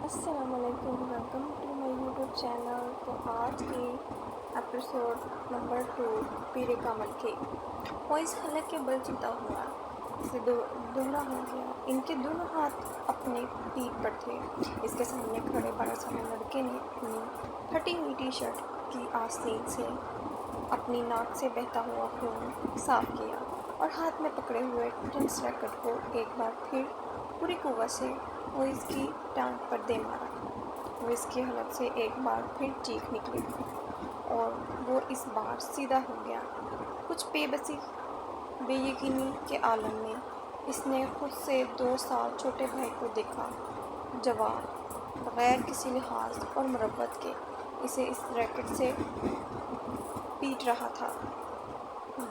السلام علیکم، welcome to my YouTube channel. تو آج کی ایپیسوڈ نمبر 2 پیرے کامل کے موئز خلق کے بل چلتا ہوا اسے دوہرا ہو گیا۔ ان کے دونوں ہاتھ اپنے پیٹھ پر تھے۔ اس کے سامنے کھڑے 12 سالہ لڑکے نے اپنی پھٹی ہوئی ٹی شرٹ کی آستین سے اپنی ناک سے بہتا ہوا خون صاف کیا اور ہاتھ میں پکڑے ہوئے ٹینس ریکٹ کو ایک بار پھر پوری قوت سے موئز کی ٹانگ پر دے مارا۔ موئز کے حلق سے ایک بار پھر چیخ نکلی اور وہ اس بار سیدھا ہو گیا۔ کچھ بے بسی بے یقینی کے عالم میں اس نے خود سے 2 سال چھوٹے بھائی کو دیکھا، جوان، بغیر کسی لحاظ اور مربت کے اسے اس ریکٹ سے پیٹ رہا تھا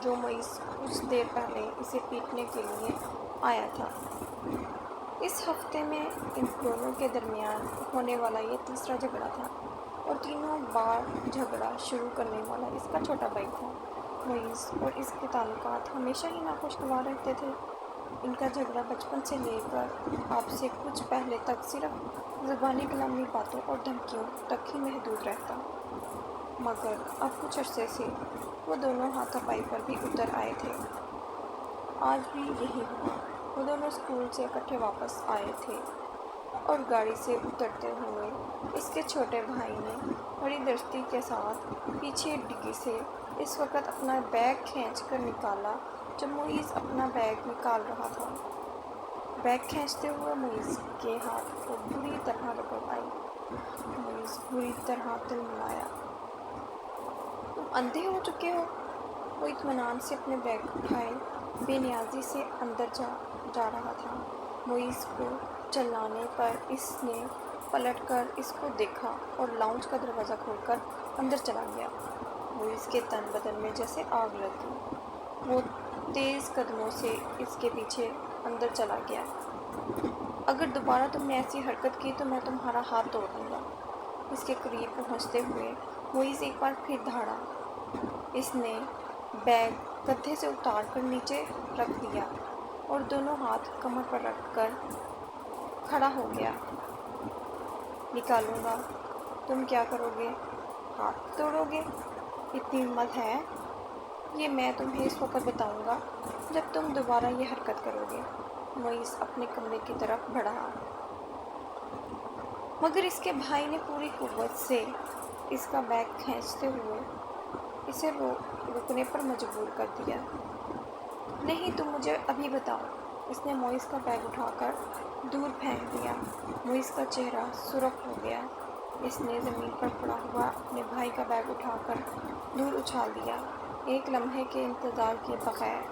جو موئز کچھ دیر پہلے اسے پیٹنے کے لیے آیا تھا۔ اس ہفتے میں ان دونوں کے درمیان ہونے والا یہ تیسرا جھگڑا تھا اور تینوں بار جھگڑا شروع کرنے والا اس کا چھوٹا بھائی تھا۔ موئز اور اس کے تعلقات ہمیشہ ہی ناخوشگوار رہتے تھے۔ ان کا جھگڑا بچپن سے لے کر اب سے کچھ پہلے تک صرف زبانی کلامی باتوں اور دھمکیوں تک ہی محدود رہتا، مگر اب کچھ عرصے سے وہ دونوں ہاتھا پائی پر بھی اتر آئے تھے۔ آج بھی یہی ہوا۔ وہ دونوں اسکول سے اکٹھے واپس آئے تھے اور گاڑی سے اترتے ہوئے اس کے چھوٹے بھائی نے بڑی درستی کے ساتھ پیچھے ڈگی سے اس وقت اپنا بیگ کھینچ کر نکالا جب موئز اپنا بیگ نکال رہا تھا۔ بیگ کھینچتے ہوئے موئز کے ہاتھ کو بری طرح رگڑ آئی۔ موئز بری طرح تلملایا۔ تم اندھے ہو چکے ہو؟ وہ اطمینان سے اپنے بیگ اٹھائے بے نیازی سے اندر جا رہا تھا۔ موئز کو چلانے پر اس نے پلٹ کر اس کو دیکھا اور لاؤنج کا دروازہ کھول کر اندر چلا گیا۔ موئز کے تن بدن میں جیسے آگ لگ گئی۔ وہ تیز قدموں سے اس کے پیچھے اندر چلا گیا۔ اگر دوبارہ تم نے ایسی حرکت کی تو میں تمہارا ہاتھ توڑ دوں گا۔ اس کے قریب پہنچتے ہوئے موئز ایک بار پھر دھاڑا۔ اس نے بیگ گدھے سے اتار کر نیچے رکھ دیا اور دونوں ہاتھ کمر پر رکھ کر کھڑا ہو گیا۔ نکالوں گا۔ تم کیا کرو گے؟ ہاتھ توڑو گے؟ اتنی ہمت ہے؟ یہ میں تمہیں اس وقت بتاؤں گا جب تم دوبارہ یہ حرکت کرو گے۔ موئز اپنے کمرے کی طرف بڑھا، مگر اس کے بھائی نے پوری قوت سے اس کا بیگ کھینچتے ہوئے اسے رکنے پر مجبور کر دیا۔ نہیں، تم مجھے ابھی بتاؤ۔ اس نے موئز کا بیگ اٹھا کر دور پھینک دیا۔ موئز کا چہرہ سرخ ہو گیا۔ اس نے زمین پر پڑا ہوا اپنے بھائی کا بیگ اٹھا کر دور اچھال دیا۔ ایک لمحے کے انتظار کے بغیر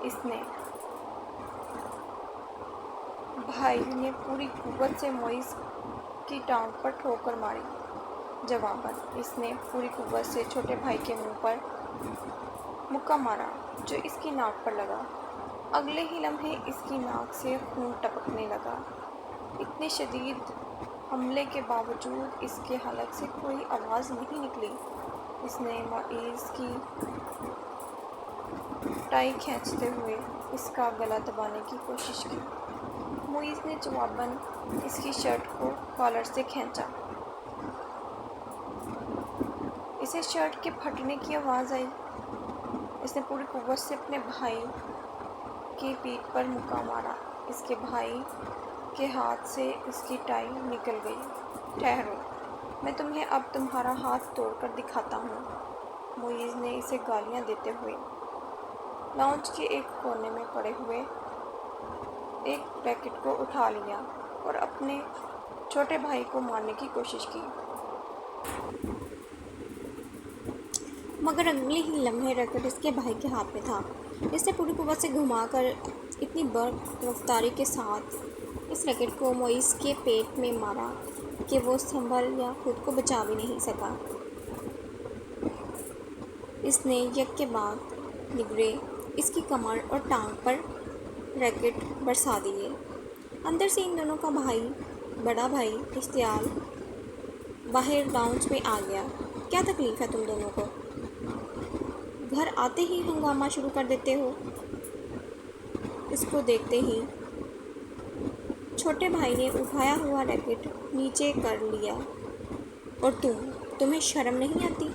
اس نے بھائی نے پوری قوت سے موئز کی ٹانگ پر ٹھوکر ماری۔ جواباً اس نے پوری قوت سے چھوٹے بھائی کے منہ پر مکہ مارا جو اس کی ناک پر لگا۔ اگلے ہی لمحے اس کی ناک سے خون ٹپکنے لگا۔ اتنے شدید حملے کے باوجود اس کے حلق سے کوئی آواز نہیں نکلی۔ اس نے موئز کی ٹائی کھینچتے ہوئے اس کا گلا دبانے کی کوشش کی۔ موئز نے جواباً اس کی شرٹ کو کالر سے کھینچا۔ اسے شرٹ کے پھٹنے کی آواز آئی۔ اس نے پوری قوت سے اپنے بھائی کی پیٹھ پر مکہ مارا۔ اس کے بھائی کے ہاتھ سے اس کی ٹائی نکل گئی۔ ٹھہرو، میں تمہیں اب تمہارا ہاتھ توڑ کر دکھاتا ہوں۔ موئز نے اسے گالیاں دیتے ہوئے لاؤنج کے ایک کونے میں پڑے ہوئے ایک ریکٹ کو اٹھا لیا اور اپنے چھوٹے بھائی کو مارنے کی کوشش کی، مگر اگلے ہی لمحے ریکٹ اس کے بھائی کے ہاتھ میں تھا۔ اس نے پوری قوت سے گھما کر اتنی برق رفتاری کے ساتھ اس ریکٹ کو موئز کے پیٹ میں مارا کہ وہ سنبھل یا خود کو بچا بھی نہیں سکا۔ اس نے یک کے بعد نگرے اس کی کمر اور ٹانگ پر ریکٹ برسا دیے۔ اندر سے ان دونوں کا بڑا بھائی اشتعال باہر لاؤنج میں آ گیا۔ کیا تکلیف ہے تم دونوں کو؟ گھر آتے ہی ہنگامہ شروع کر دیتے ہو۔ اس کو دیکھتے ہی چھوٹے بھائی نے اٹھایا ہوا ریکٹ نیچے کر لیا۔ اور تمہیں شرم نہیں آتی؟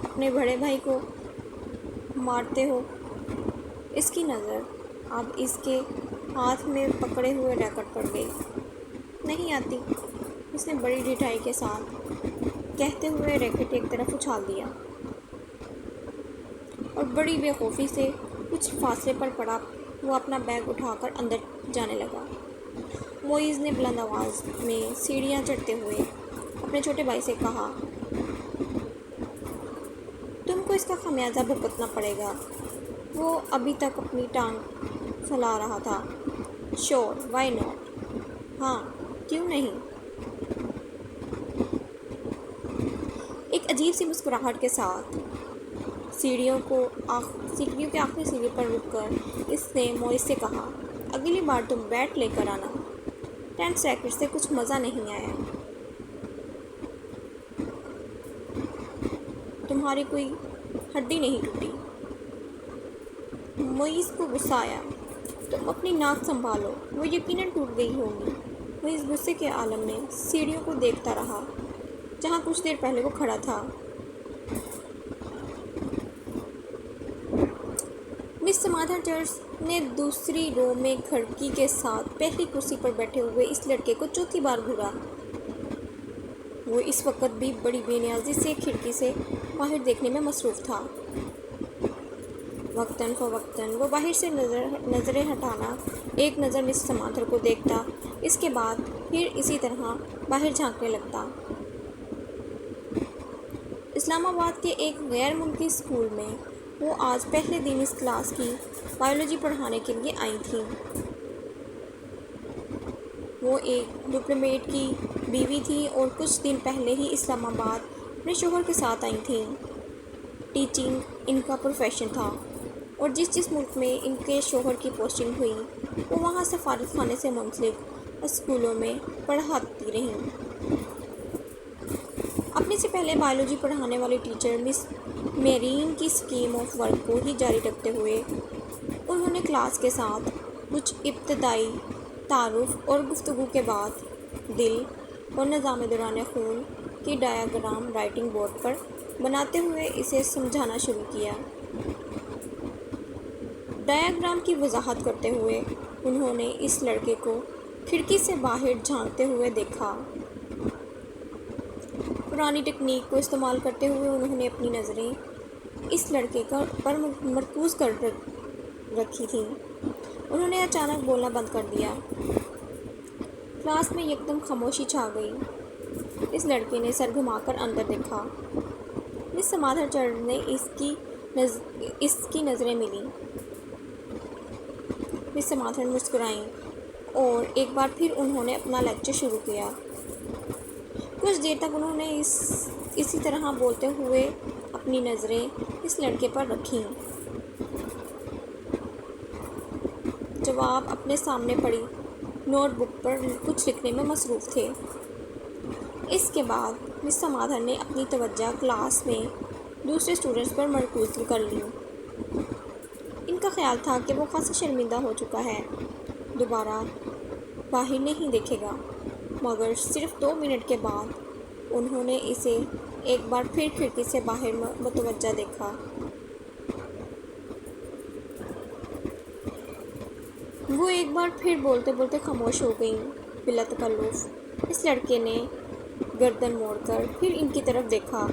اپنے بڑے بھائی کو مارتے ہو۔ اس کی نظر اب اس کے ہاتھ میں پکڑے ہوئے ریکٹ پر گئی۔ نہیں آتی، اس نے بڑی ڈٹائی کے ساتھ کہتے ہوئے ریکٹ ایک طرف اچھال دیا اور بڑی بے خوفی سے کچھ فاصلے پر پڑا وہ اپنا بیگ اٹھا کر اندر جانے لگا۔ معیز نے بلند آواز میں سیڑھیاں چڑھتے ہوئے اپنے چھوٹے بھائی سے کہا، تم کو اس کا خمیازہ بھگتنا پڑے گا۔ وہ ابھی تک اپنی ٹانگ پھیلا رہا تھا۔ شور، وائی ناٹ؟ ہاں، کیوں نہیں؟ ایک عجیب سی مسکراہٹ کے ساتھ سیڑھیوں کے آخری سیڑھی پر رک کر اس نے معیز سے کہا، اگلی بار تم بیٹ لے کر آنا۔ 10 سیکنڈ سے کچھ مزہ نہیں آیا۔ تمہاری کوئی ہڈی نہیں ٹوٹی۔ معیز کو غصہ آیا۔ تم اپنی ناک سنبھالو، وہ یقیناً ٹوٹ گئی ہوگی۔ معیز غصے کے عالم میں سیڑھیوں کو دیکھتا رہا جہاں کچھ دیر پہلے وہ کھڑا تھا۔ مس سمادرچرچ نے دوسری رو میں کھڑکی کے ساتھ پہلی کرسی پر بیٹھے ہوئے اس لڑکے کو چوتھی بار گھورا۔ وہ اس وقت بھی بڑی بے نیازی سے کھڑکی سے باہر دیکھنے میں مصروف تھا۔ وقتاً فوقتاً وہ باہر سے نظریں ہٹانا، ایک نظر مس سمادر کو دیکھتا، اس کے بعد پھر اسی طرح باہر جھانکنے لگتا۔ اسلام آباد کے ایک غیر ملکی اسکول میں وہ آج پہلے دن اس کلاس کی بائیولوجی پڑھانے کے لیے آئی تھیں۔ وہ ایک ڈپلومیٹ کی بیوی تھیں اور کچھ دن پہلے ہی اسلام آباد اپنے شوہر کے ساتھ آئی تھیں۔ ٹیچنگ ان کا پروفیشن تھا اور جس ملک میں ان کے شوہر کی پوسٹنگ ہوئی وہ وہاں سفارت خانے سے منسلک اسکولوں میں پڑھاتی رہیں۔ اپنے سے پہلے بائیولوجی پڑھانے والی ٹیچر مس میرین کی اسکیم آف ورک کو ہی جاری رکھتے ہوئے انہوں نے کلاس کے ساتھ کچھ ابتدائی تعارف اور گفتگو کے بعد دل اور نظام دوران خون کی ڈایاگرام رائٹنگ بورڈ پر بناتے ہوئے اسے سمجھانا شروع کیا۔ ڈایاگرام کی وضاحت کرتے ہوئے انہوں نے اس لڑکے کو کھڑکی سے باہر جھانکتے ہوئے دیکھا۔ پرانی ٹیکنیک کو استعمال کرتے ہوئے انہوں نے اپنی نظریں اس لڑکے پر مرکوز کر رکھی تھیں۔ انہوں نے اچانک بولنا بند کر دیا۔ کلاس میں یکدم خاموشی چھا گئی۔ اس لڑکے نے سر گھما کر اندر دیکھا۔ مس سمادرچرچ نے اس کی نظریں ملیں۔ مس سمادر مسکرائیں اور ایک بار پھر انہوں نے اپنا لیکچر شروع کیا۔ کچھ دیر تک انہوں نے اسی طرح بولتے ہوئے اپنی نظریں اس لڑکے پر رکھیں۔ جواب اپنے سامنے پڑی نوٹ بک پر کچھ لکھنے میں مصروف تھے۔ اس کے بعد مس سمادر نے اپنی توجہ کلاس میں دوسرے اسٹوڈنٹس پر مرکوز کر لی۔ ان کا خیال تھا کہ وہ خاصا شرمندہ ہو چکا ہے، دوبارہ باہر نہیں دیکھے گا، مگر صرف 2 منٹ کے بعد انہوں نے اسے ایک بار پھر کھڑکی سے باہر متوجہ دیکھا۔ وہ ایک بار پھر بولتے بولتے خاموش ہو گئیں۔ بلا تکلف اس لڑکے نے گردن موڑ کر پھر ان کی طرف دیکھا۔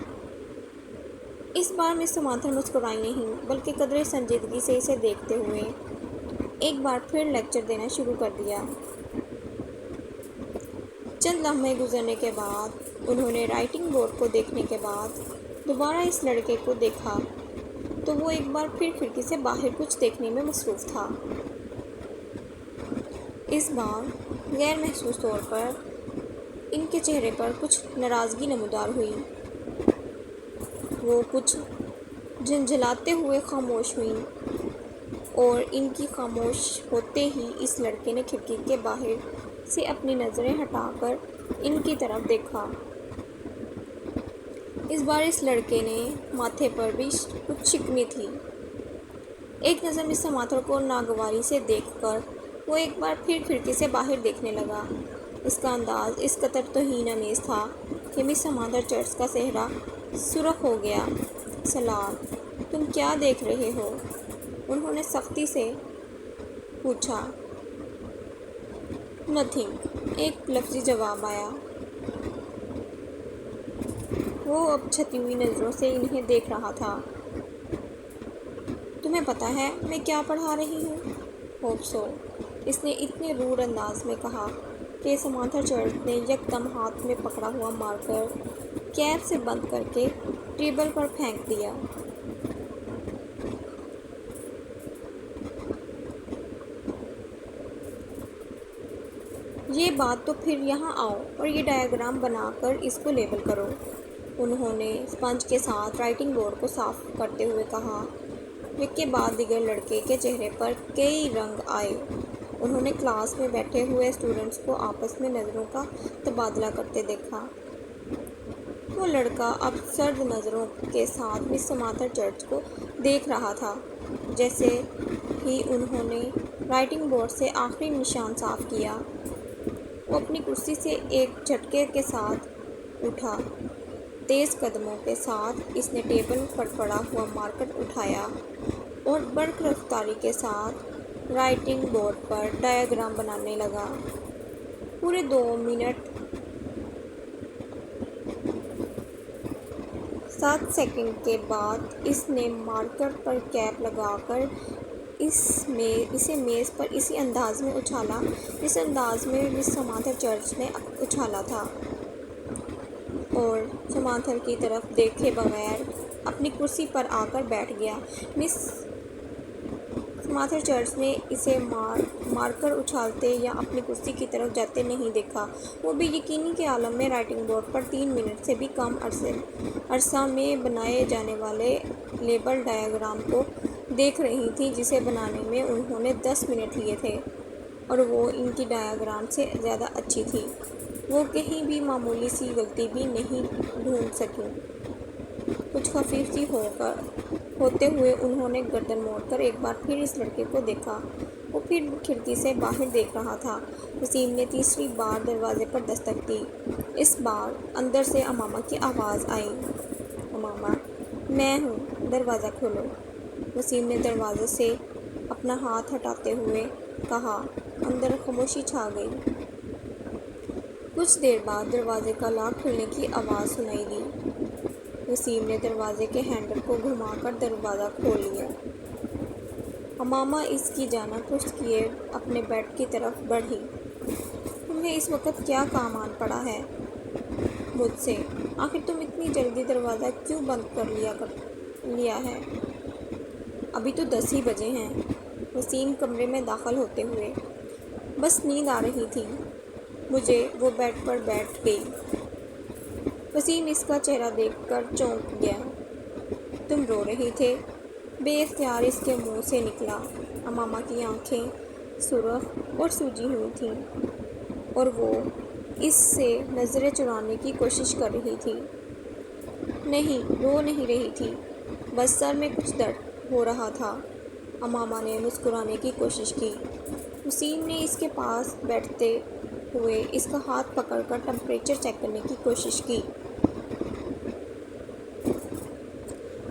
اس بار مس سمادر مسکرائی نہیں بلکہ قدرے سنجیدگی سے اسے دیکھتے ہوئے ایک بار پھر لیکچر دینا شروع کر دیا۔ چند لمحے گزرنے کے بعد انہوں نے رائٹنگ بورڈ کو دیکھنے کے بعد دوبارہ اس لڑکے کو دیکھا تو وہ ایک بار پھر کھڑکی سے باہر کچھ دیکھنے میں مصروف تھا۔ اس بار غیر محسوس طور پر ان کے چہرے پر کچھ ناراضگی نمودار ہوئی۔ وہ کچھ جھنجھلاتے ہوئے خاموش ہوئیں اور ان کی خاموش ہوتے ہی اس لڑکے نے کھڑکی کے باہر سے اپنی نظریں ہٹا کر ان کی طرف دیکھا۔ اس بار اس لڑکے نے ماتھے پر بھی کچھ شکنی تھی۔ ایک نظر مس سمادر کو ناگواری سے دیکھ کر وہ ایک بار پھر کھڑکی سے باہر دیکھنے لگا۔ اس کا انداز اس قدر توہین آمیز تھا کہ مس سمندر چرچ کا چہرہ سرخ ہو گیا۔ سلاد، تم کیا دیکھ رہے ہو؟ انہوں نے سختی سے پوچھا۔ نتھنگ، ایک لفظی جواب آیا۔ وہ اب چھپی ہوئی نظروں سے انہیں دیکھ رہا تھا۔ تمہیں پتہ ہے میں کیا پڑھا رہی ہوں؟ ہوپ سو، اس نے اتنے رود انداز میں کہا کہ سمانتھا چرچ نے یکدم ہاتھ میں پکڑا ہوا مارکر کیپ سے بند کر کے ٹیبل پر پھینک دیا۔ یہ بات تو پھر یہاں آؤ اور یہ ڈایاگرام بنا کر اس کو لیبل کرو۔ انہوں نے اسپنج کے ساتھ رائٹنگ بورڈ کو صاف کرتے ہوئے کہا۔ ایک کے بعد دیگر لڑکے کے چہرے پر کئی رنگ آئے۔ انہوں نے کلاس میں بیٹھے ہوئے اسٹوڈنٹس کو آپس میں نظروں کا تبادلہ کرتے دیکھا۔ وہ لڑکا اب سرد نظروں کے ساتھ مس سمانتھا چرچ کو دیکھ رہا تھا۔ جیسے ہی انہوں نے رائٹنگ بورڈ سے آخری نشان صاف کیا، وہ اپنی کرسی سے ایک جھٹکے کے ساتھ اٹھا۔ تیز قدموں کے ساتھ اس نے ٹیبل پر پڑا ہوا مارکر اٹھایا اور برق رفتاری کے ساتھ رائٹنگ بورڈ پر ڈایاگرام بنانے لگا۔ پورے 2 منٹ 7 سیکنڈ کے بعد اس نے مارکر پر کیپ لگا کر اسے میز پر اسی انداز میں اچھالا جس انداز میں مس سمانتھا چرچ نے اچھالا تھا، اور سمانتھا کی طرف دیکھے بغیر اپنی کرسی پر آ کر بیٹھ گیا۔ مس سمانتھا چرچ نے اسے مارکر اچھالتے یا اپنی کرسی کی طرف جاتے نہیں دیکھا۔ وہ بے یقینی کے عالم میں رائٹنگ بورڈ پر 3 منٹ سے بھی کم عرصہ میں بنائے جانے والے لیبل ڈایاگرام کو دیکھ رہی تھی جسے بنانے میں انہوں نے 10 منٹ لیے تھے، اور وہ ان کی ڈایاگرام سے زیادہ اچھی تھی۔ وہ کہیں بھی معمولی سی غلطی بھی نہیں ڈھونڈ سکیں۔ کچھ خفیف سی ہوتے ہوئے انہوں نے گردن موڑ کر ایک بار پھر اس لڑکے کو دیکھا۔ وہ پھر کھڑکی سے باہر دیکھ رہا تھا۔ وسیم نے تیسری بار دروازے پر دستک دی۔ اس بار اندر سے امامہ کی آواز آئی۔ امامہ، میں ہوں، دروازہ کھولو۔ وسیم نے دروازے سے اپنا ہاتھ ہٹاتے ہوئے کہا۔ اندر خاموشی چھا گئی۔ کچھ دیر بعد دروازے کا لاک کھلنے کی آواز سنائی دی۔ وسیم نے دروازے کے ہینڈل کو گھما کر دروازہ کھول لیا۔ امامہ اس کی جانب پشت کیے اپنے بیڈ کی طرف بڑھی۔ تمہیں اس وقت کیا کام آن پڑا ہے مجھ سے؟ آخر تم اتنی جلدی دروازہ کیوں بند کر لیا ہے؟ ابھی تو 10 ہی بجے ہیں۔ وسیم کمرے میں داخل ہوتے ہوئے، بس نیند آ رہی تھی مجھے، وہ بیڈ پر بیٹھ گئی۔ وسیم اس کا چہرہ دیکھ کر چونک گیا۔ تم رو رہے تھے؟ بے اختیار اس کے منہ سے نکلا۔ امامہ کی آنکھیں سرخ اور سوجی ہوئی تھیں، اور وہ اس سے نظریں چرانے کی کوشش کر رہی تھی۔ نہیں، رو نہیں رہی تھی، بس سر میں کچھ درد ہو رہا تھا۔ امامہ نے مسکرانے کی کوشش کی۔ وسیم نے اس کے پاس بیٹھتے ہوئے اس کا ہاتھ پکڑ کر ٹمپریچر چیک کرنے کی کوشش کی۔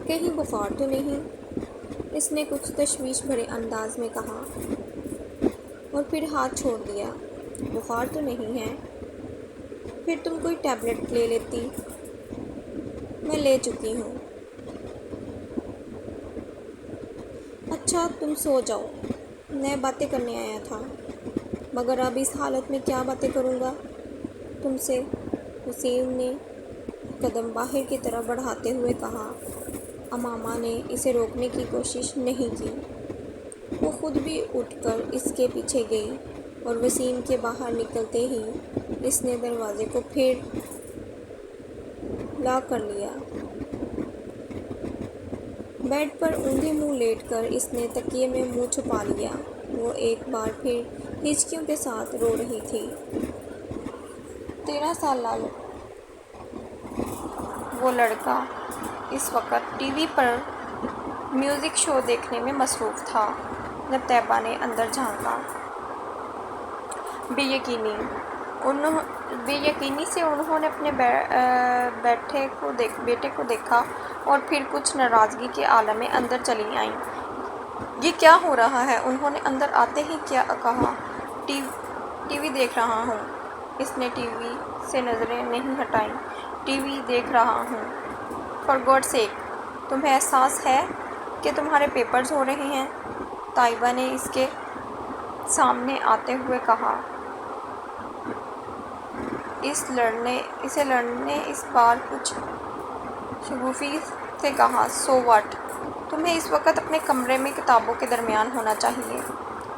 کہیں بخار تو نہیں؟ اس نے کچھ تشویش بھرے انداز میں کہا، اور پھر ہاتھ چھوڑ دیا۔ بخار تو نہیں ہے؟ پھر تم کوئی ٹیبلٹ لے لیتی۔ میں لے چکی ہوں۔ اچھا، تم سو جاؤ، میں باتیں کرنے آیا تھا۔ مگر اب اس حالت میں کیا باتیں کروں گا تم سے؟ وسیم نے قدم باہر کی طرف بڑھاتے ہوئے کہا۔ امامہ نے اسے روکنے کی کوشش نہیں کی۔ وہ خود بھی اٹھ کر اس کے پیچھے گئی، اور وسیم کے باہر نکلتے ہی اس نے دروازے کو پھر لاک کر لیا۔ بیڈ پر اوندھے منہ لیٹ کر اس نے تکیے میں منہ چھپا لیا۔ وہ ایک بار پھر ہچکیوں کے ساتھ رو رہی تھی۔ 13 سالہ وہ لڑکا اس وقت ٹی وی پر میوزک شو دیکھنے میں مصروف تھا۔ جب طیبہ نے اندر جھانکا بے یقینی سے انہوں نے اپنے بیٹے کو دیکھا اور پھر کچھ ناراضگی کے عالم میں اندر چلی آئیں۔ یہ کیا ہو رہا ہے؟ انہوں نے اندر آتے ہی کہا۔ ٹی وی دیکھ رہا ہوں۔ اس نے ٹی وی سے نظریں نہیں ہٹائیں۔ ٹی وی دیکھ رہا ہوں۔ فار گاڈ سیک، تمہیں احساس ہے کہ تمہارے پیپرز ہو رہے ہیں؟ طیبہ نے اس کے سامنے آتے ہوئے کہا۔ اسے لڑنے اس بار کچھ شگوفی سے کہا۔ So what? تمہیں اس وقت اپنے کمرے میں کتابوں کے درمیان ہونا چاہیے،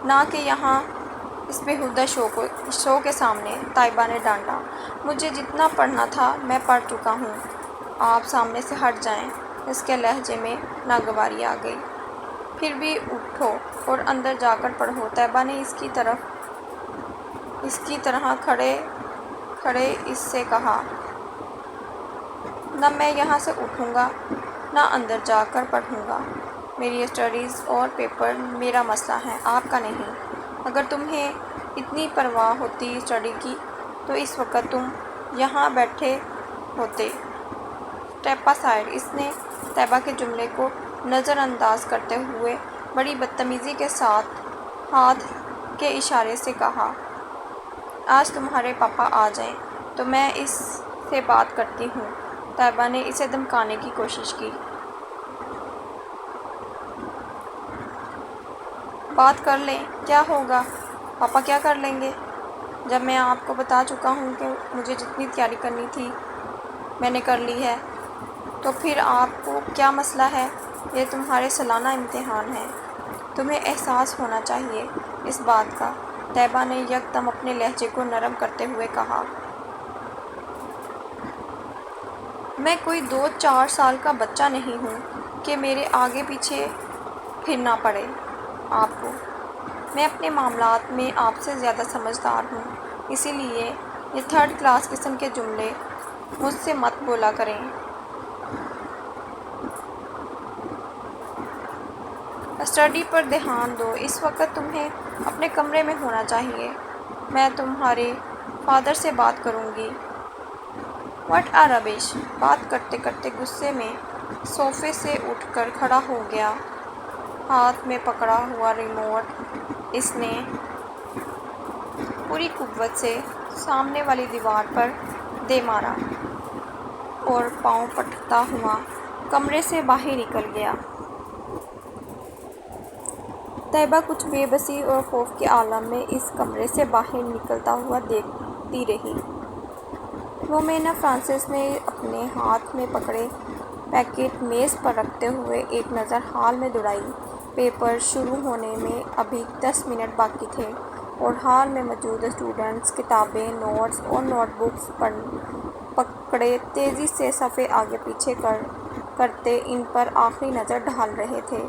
نہ کہ یہاں اس بیہودہ شو کے سامنے، طیبہ نے ڈانٹا۔ مجھے جتنا پڑھنا تھا میں پڑھ چکا ہوں، آپ سامنے سے ہٹ جائیں۔ اس کے لہجے میں ناگواری آ گئی۔ پھر بھی اٹھو اور اندر جا کر پڑھو، طیبہ نے اس کی طرح کھڑے اس سے کہا۔ نہ میں یہاں سے اٹھوں گا، نہ اندر جا کر پڑھوں گا۔ میری اسٹڈیز اور پیپر میرا مسئلہ ہے، آپ کا نہیں۔ اگر تمہیں اتنی پرواہ ہوتی اسٹڈی کی تو اس وقت تم یہاں بیٹھے ہوتے۔ اسٹیپ اسائیڈ، اس نے طیبہ کے جملے کو نظر انداز کرتے ہوئے بڑی بدتمیزی کے ساتھ ہاتھ کے اشارے سے کہا۔ آج تمہارے پاپا آ جائیں تو میں اس سے بات کرتی ہوں۔ طیبہ نے اسے دھمکانے کی کوشش کی۔ بات کر لیں، کیا ہوگا؟ پاپا کیا کر لیں گے؟ جب میں آپ کو بتا چکا ہوں کہ مجھے جتنی تیاری کرنی تھی میں نے کر لی ہے، تو پھر آپ کو کیا مسئلہ ہے؟ یہ تمہارے سالانہ امتحان ہیں، تمہیں احساس ہونا چاہیے اس بات کا، طیبہ نے یکدم اپنے لہجے کو نرم کرتے ہوئے کہا۔ میں کوئی 2-4 سال کا بچہ نہیں ہوں کہ میرے آگے پیچھے پھرنا پڑے آپ کو۔ میں اپنے معاملات میں آپ سے زیادہ سمجھدار ہوں، اسی لیے یہ 3rd کلاس قسم کے جملے مجھ سے مت بولا کریں۔ اسٹڈی پر دھیان دو، اس وقت تمہیں اپنے کمرے میں ہونا چاہیے۔ میں تمہارے فادر سے بات کروں گی۔ واٹ اے ربش! بات کرتے کرتے غصے میں صوفے سے اٹھ کر کھڑا ہو گیا۔ ہاتھ میں پکڑا ہوا ریموٹ اس نے پوری قوت سے سامنے والی دیوار پر دے مارا اور پاؤں پٹکتا ہوا کمرے سے باہر نکل گیا۔ طیبہ کچھ بے بسی اور خوف کے عالم میں اس کمرے سے باہر نکلتا ہوا دیکھتی رہی۔ رومینا فرانسس نے اپنے ہاتھ میں پکڑے پیکٹ میز پر رکھتے ہوئے ایک نظر ہال میں دوڑائی۔ پیپر شروع ہونے میں ابھی 10 منٹ باقی تھے اور ہال میں موجود اسٹوڈنٹس کتابیں، نوٹس اور نوٹ بکس پکڑے تیزی سے صفحے آگے پیچھے کرتے ان پر آخری نظر ڈال رہے تھے۔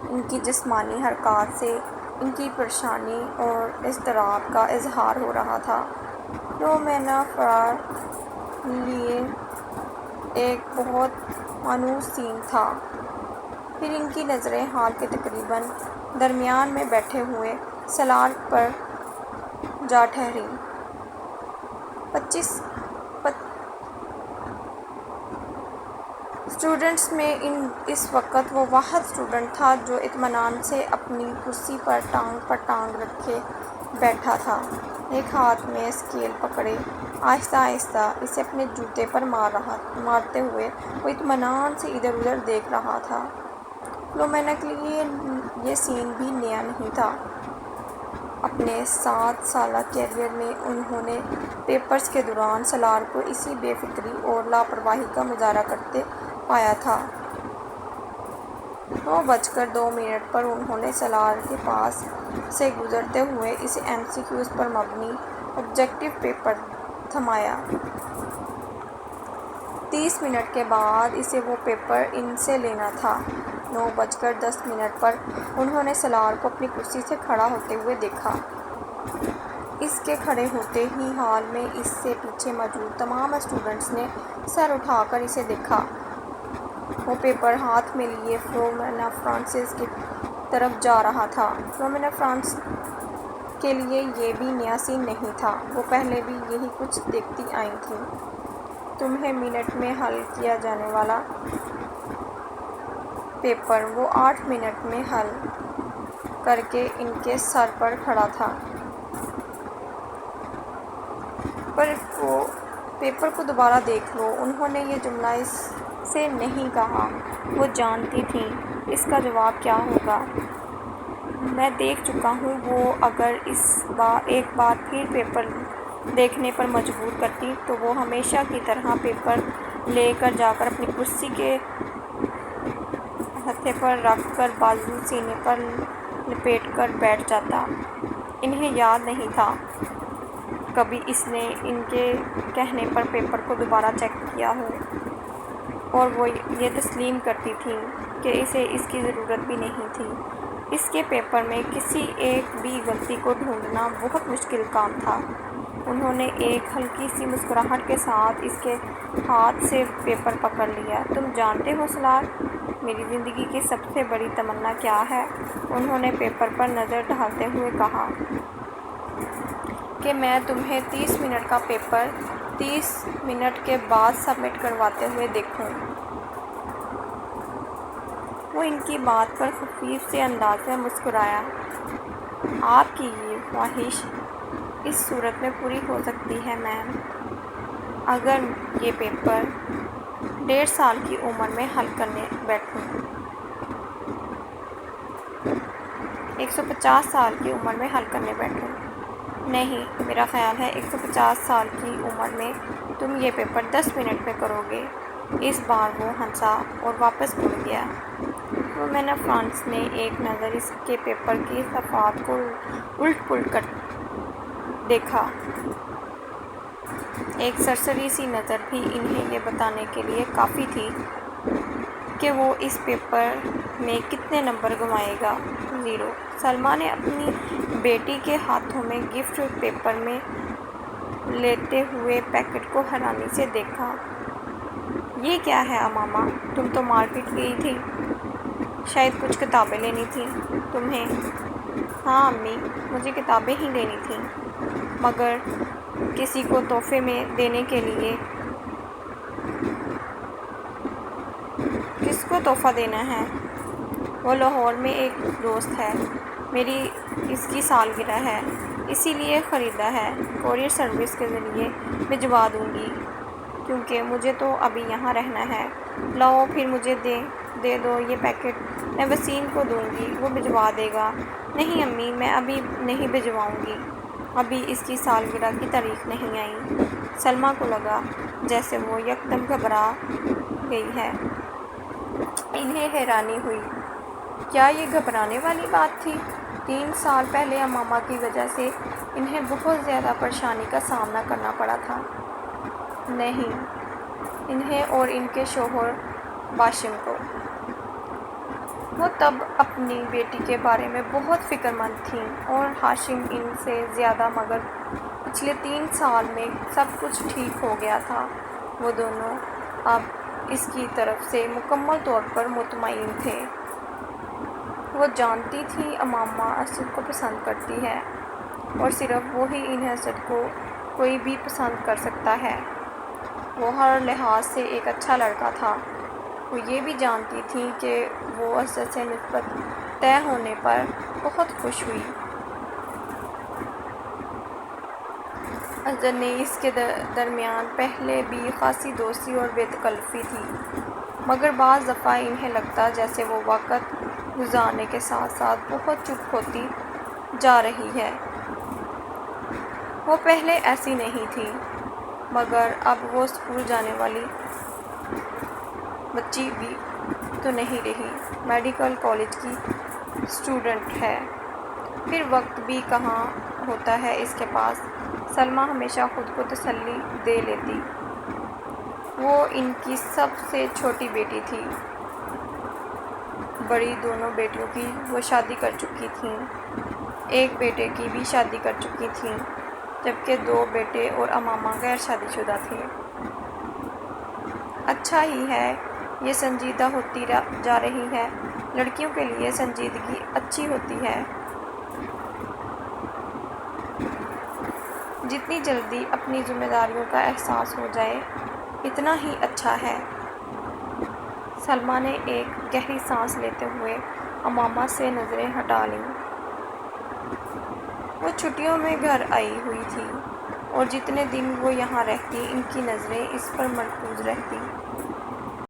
ان کی جسمانی حرکات سے ان کی پریشانی اور اضطراب کا اظہار ہو رہا تھا۔ رومینا فرار لیے ایک بہت مانوس سین تھا۔ پھر ان کی نظریں ہال کے تقریباً درمیان میں بیٹھے ہوئے سالار پر جا ٹھہریں۔ 25 اسٹوڈنٹس میں اس وقت وہ واحد اسٹوڈنٹ تھا جو اطمینان سے اپنی کرسی پر ٹانگ رکھے بیٹھا تھا، ایک ہاتھ میں اسکیل پکڑے آہستہ آہستہ اسے اپنے جوتے پر مارتے ہوئے وہ اطمینان سے ادھر ادھر دیکھ رہا تھا۔ رومینا کے لیے یہ سین بھی نیا نہیں تھا۔ اپنے 7 سالہ کیریئر میں انہوں نے پیپرز کے دوران سالار کو اسی بے فکری اور لاپرواہی کا مظاہرہ کرتے پایا تھا۔ 9:02 پر انہوں نے سالار کے پاس سے گزرتے ہوئے اسے ایم سی کیوز پر مبنی آبجیکٹیو پیپر تھمایا۔ 30 منٹ کے بعد اسے وہ پیپر ان سے لینا تھا۔ 9:10 پر انہوں نے سالار کو اپنی کرسی سے کھڑا ہوتے ہوئے دیکھا۔ اس کے کھڑے ہوتے ہی ہال میں اس سے پیچھے موجود تمام اسٹوڈنٹس نے سر اٹھا کر اسے دیکھا۔ وہ پیپر ہاتھ میں لیے رومینا فرانسس کی طرف جا رہا تھا۔ رومینا کے لیے یہ بھی نیا سین نہیں تھا، وہ پہلے بھی یہی کچھ دیکھتی آئی تھیں۔ تمہیں منٹ میں حل کیا جانے والا پیپر وہ 8 منٹ میں حل کر کے ان کے سر پر کھڑا تھا۔ پیپر کو دوبارہ دیکھ لو۔ انہوں نے یہ جملہ اس سے نہیں کہا، وہ جانتی تھیں اس کا جواب کیا ہوگا۔ میں دیکھ چکا ہوں۔ وہ اگر ایک بار پھر پیپر دیکھنے پر مجبور کرتی تو وہ ہمیشہ کی طرح پیپر لے کر جا کر اپنی کرسی کے ہتھے پر رکھ کر بازو سینے پر لپیٹ کر بیٹھ جاتا۔ انہیں یاد نہیں تھا کبھی اس نے ان کے کہنے پر پیپر کو دوبارہ چیک کیا ہو، اور وہ یہ تسلیم کرتی تھیں کہ اسے اس کی ضرورت بھی نہیں تھی۔ اس کے پیپر میں کسی ایک بھی غلطی کو ڈھونڈنا بہت مشکل کام تھا۔ انہوں نے ایک ہلکی سی مسکراہٹ کے ساتھ اس کے ہاتھ سے پیپر پکڑ لیا۔ تم جانتے ہو سلار، میری زندگی کی سب سے بڑی تمنا کیا ہے؟ انہوں نے پیپر پر نظر ڈالتے ہوئے کہا کہ میں تمہیں 30 منٹ کا پیپر 30 منٹ کے بعد سبمٹ کرواتے ہوئے دیکھوں۔ وہ ان کی بات پر خفیف سے انداز میں مسکرایا۔ آپ کی یہ خواہش اس صورت میں پوری ہو سکتی ہے میم، اگر یہ پیپر 1.5 سال کی عمر میں حل کرنے بیٹھوں۔ 150 سال کی عمر میں حل کرنے بیٹھوں؟ نہیں، میرا خیال ہے 150 سال کی عمر میں تم یہ پیپر 10 منٹ میں کرو گے۔ اس بار وہ ہنسا اور واپس مڑ گیا۔ رومینا فرانس نے ایک نظر اس کے پیپر کی صفحات کو الٹ پلٹ کر دیکھا۔ ایک سرسری سی نظر بھی انہیں یہ بتانے کے لیے کافی تھی کہ وہ اس پیپر میں کتنے نمبر گنوائے گا۔ 0۔ سلمیٰ نے اپنی بیٹی کے ہاتھوں میں گفٹ پیپر میں لیتے ہوئے پیکٹ کو حیرانی سے دیکھا۔ یہ کیا ہے اماما؟ تم تو مارکیٹ گئی تھی، شاید کچھ کتابیں لینی تھیں تمہیں؟ ہاں امی، مجھے کتابیں ہی لینی تھیں، مگر کسی کو تحفے میں دینے کے لیے۔ کس کو تحفہ دینا ہے؟ وہ لاہور میں ایک دوست ہے، میری اس کی سالگرہ ہے، اسی لیے خریدا ہے۔ کورئیر سروس کے ذریعے بھجوا دوں گی، کیونکہ مجھے تو ابھی یہاں رہنا ہے۔ لاؤ پھر مجھے دے دو یہ پیکٹ، میں وسیم کو دوں گی، وہ بھجوا دے گا۔ نہیں امی، میں ابھی نہیں بھجواؤں گی، ابھی اس کی سالگرہ کی تاریخ نہیں آئی۔ سلمیٰ کو لگا جیسے وہ یکدم گھبرا گئی ہے۔ انہیں حیرانی ہوئی، کیا یہ گھبرانے والی بات تھی؟ 3 سال پہلے اماما کی وجہ سے انہیں بہت زیادہ پریشانی کا سامنا کرنا پڑا تھا۔ نہیں، انہیں اور ان کے شوہر باشم کو۔ وہ تب اپنی بیٹی کے بارے میں بہت فکر مند تھیں، اور ہاشم ان سے زیادہ، مگر پچھلے 3 سال میں سب کچھ ٹھیک ہو گیا تھا۔ وہ دونوں اب اس کی طرف سے مکمل طور پر مطمئن تھے۔ وہ جانتی تھیں اماما اسد کو پسند کرتی ہے، اور صرف وہی انہیں اسد کو کوئی بھی پسند کر سکتا ہے۔ وہ ہر لحاظ سے ایک اچھا لڑکا تھا۔ وہ یہ بھی جانتی تھیں کہ وہ اسد سے نسبت طے ہونے پر بہت خوش ہوئی۔ اسد نے اس کے درمیان پہلے بھی خاصی دوستی اور بے تکلفی تھی، مگر بعض دفعہ انہیں لگتا جیسے وہ وقت گزارنے کے ساتھ ساتھ بہت چپ ہوتی جا رہی ہے۔ وہ پہلے ایسی نہیں تھی، مگر اب وہ اسکول جانے والی بچی بھی تو نہیں رہی، میڈیکل کالج کی اسٹوڈنٹ ہے، پھر وقت بھی کہاں ہوتا ہے اس کے پاس۔ سلمیٰ ہمیشہ خود کو تسلی دے لیتی، وہ ان کی سب سے چھوٹی بیٹی تھی، بڑی دونوں بیٹیوں کی وہ شادی کر چکی تھیں، ایک بیٹے کی بھی شادی کر چکی تھیں، جبکہ 2 بیٹے اور اماما غیر شادی شدہ تھے۔ اچھا ہی ہے، یہ سنجیدہ ہوتی جا رہی ہے، لڑکیوں کے لیے سنجیدگی اچھی ہوتی ہے۔ جتنی جلدی اپنی ذمہ داریوں کا احساس ہو جائے اتنا ہی اچھا ہے۔ سلمیٰ نے ایک گہری سانس لیتے ہوئے امامہ سے نظریں ہٹا لیں۔ وہ چھٹیوں میں گھر آئی ہوئی تھی اور جتنے دن وہ یہاں رہتی ان کی نظریں اس پر مرکوز رہتی۔